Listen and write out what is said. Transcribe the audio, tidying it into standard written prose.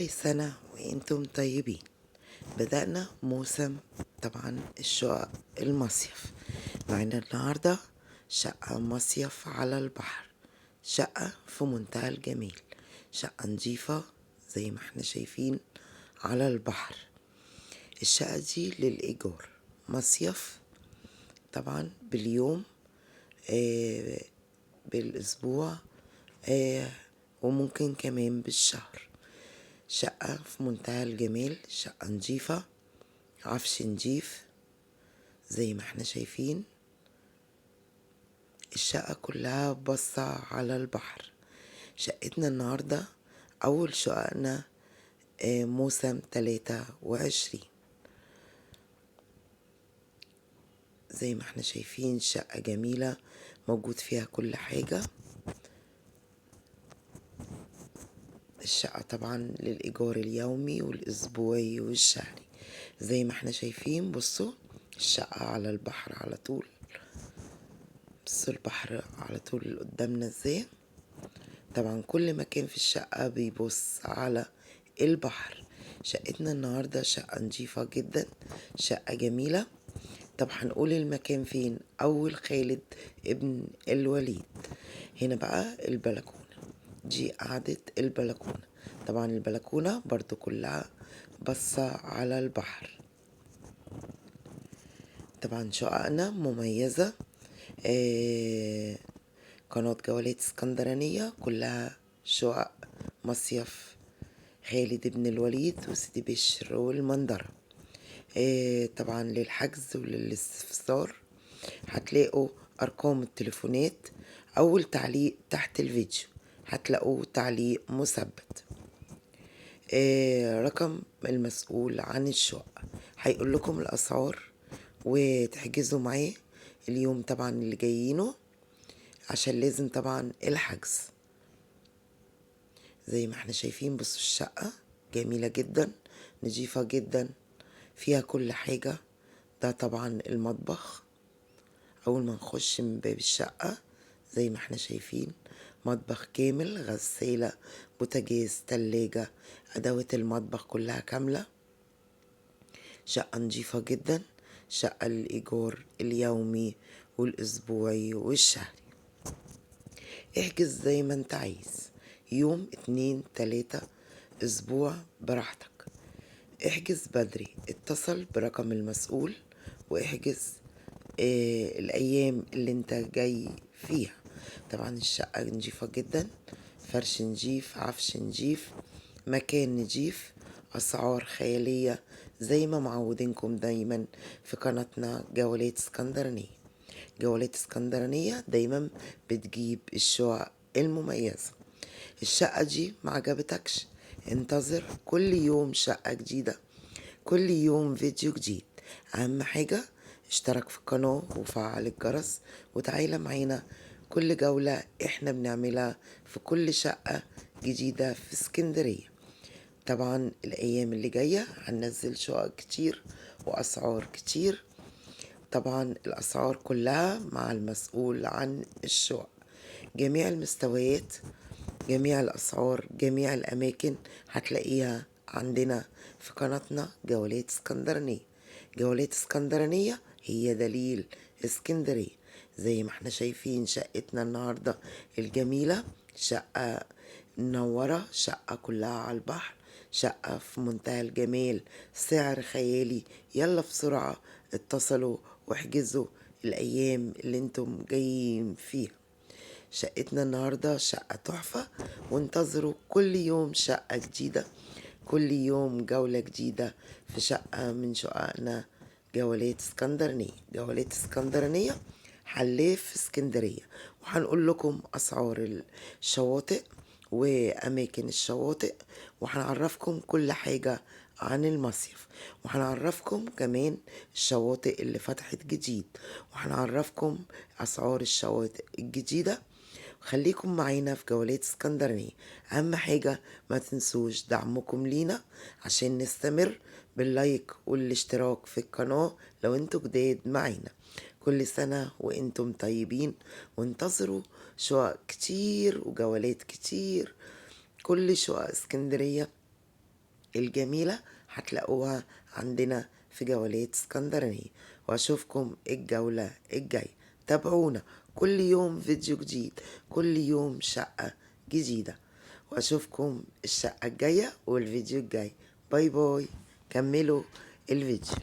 كل سنة وانتم طيبين. بدأنا موسم طبعا الشقق المصيف. معنا النهاردة شقة مصيف على البحر، شقة في منتهى الجمال، شقة نظيفة زي ما احنا شايفين على البحر. الشقة دي للإيجار، مصيف طبعا باليوم، آه بالأسبوع، آه وممكن كمان بالشهر. شقة في منتهى الجمال، شقة نظيفة، عفش نظيف زي ما احنا شايفين. الشقة كلها باصة على البحر. شقتنا النهاردة أول شققنا موسم 23. زي ما احنا شايفين شقة جميلة موجود فيها كل حاجة. الشقة طبعا للإيجار اليومي والأسبوعي والشهري. زي ما احنا شايفين، بصوا الشقة على البحر على طول. بصوا البحر على طول قدامنا ازاي. طبعا كل مكان في الشقة بيبص على البحر. شقتنا النهاردة شقة نظيفة جدا، شقة جميلة. طب هنقول المكان فين؟ أول خالد ابن الوليد. هنا بقى البلكونة، دي قعدة البلكونة. طبعا البلكونة برضو كلها بصة على البحر. طبعا شققنا مميزة. قناة جولات اسكندرانية كلها شقق مصيف خالد بن الوليد وسيدي بشر والمنظرة. طبعا للحجز وللاستفسار هتلاقوا أرقام التليفونات. أول تعليق تحت الفيديو هتلاقوا تعليق مثبت. رقم المسؤول عن الشقة هيقول لكم الأسعار وتحجزوا معاه اليوم طبعا اللي جايينه، عشان لازم طبعا الحجز. زي ما احنا شايفين، بصوا الشقة جميلة جدا، نظيفة جدا، فيها كل حاجة. ده طبعا المطبخ. أول ما نخش من باب الشقة زي ما احنا شايفين مطبخ كامل، غسالة، بوتاجاز، تلاجة، أدوات المطبخ كلها كاملة. شقة نظيفة جدا، شقة للإيجار اليومي والأسبوعي والشهري. احجز زي ما انت عايز، يوم، 2، 3، أسبوع، براحتك. احجز بدري، اتصل برقم المسؤول واحجز الأيام اللي انت جاي فيها. طبعا الشقة نجيفة جدا، فرش نجيف، عفش نجيف، مكان نجيف، أسعار خيالية زي ما معودينكم دايما في قناتنا جولات اسكندرانية. جولات اسكندرانية دايما بتجيب الشقق المميزة. الشقة دي معجبتكش؟ انتظر كل يوم شقة جديدة، كل يوم فيديو جديد. أهم حاجة اشترك في القناة وفعل الجرس وتعالى معانا كل جولة احنا بنعملها في كل شقة جديدة في اسكندرية. طبعا الأيام اللي جاية هننزل شقق كتير وأسعار كتير. طبعا الأسعار كلها مع المسؤول عن الشقق، جميع المستويات، جميع الأسعار، جميع الأماكن هتلاقيها عندنا في قناتنا جولات اسكندرانية. جولات اسكندرانية هي دليل اسكندرية. زي ما احنا شايفين شقتنا النهاردة الجميلة، شقة منورة، شقة كلها على البحر، شقة في منتهى الجمال، سعر خيالي. يلا بسرعة اتصلوا واحجزوا الأيام اللي انتم جايين فيها. شقتنا النهاردة شقة تحفة، وانتظروا كل يوم شقة جديدة، كل يوم جولة جديدة في شقة من شققنا. جولات اسكندرانية، جولات اسكندرانية حلاف في اسكندرية. وهنقول لكم أسعار الشواطئ وأماكن الشواطئ، وهنعرفكم كل حاجة عن المصيف، وهنعرفكم كمان الشواطئ اللي فتحت جديد، وهنعرفكم أسعار الشواطئ الجديدة. خليكم معانا في جولات اسكندرانية. أهم حاجة ما تنسوش دعمكم لينا عشان نستمر باللايك والاشتراك في القناة لو انتوا جداد معانا. كل سنة وانتم طيبين، وانتظروا شقق كتير وجولات كتير. كل شقق اسكندرية الجميلة هتلاقوها عندنا في جولات اسكندرانية. واشوفكم الجولة الجاية. تابعونا كل يوم فيديو جديد، كل يوم شقة جديدة. واشوفكم الشقة الجاية والفيديو الجاي. باي باي. كملوا الفيديو.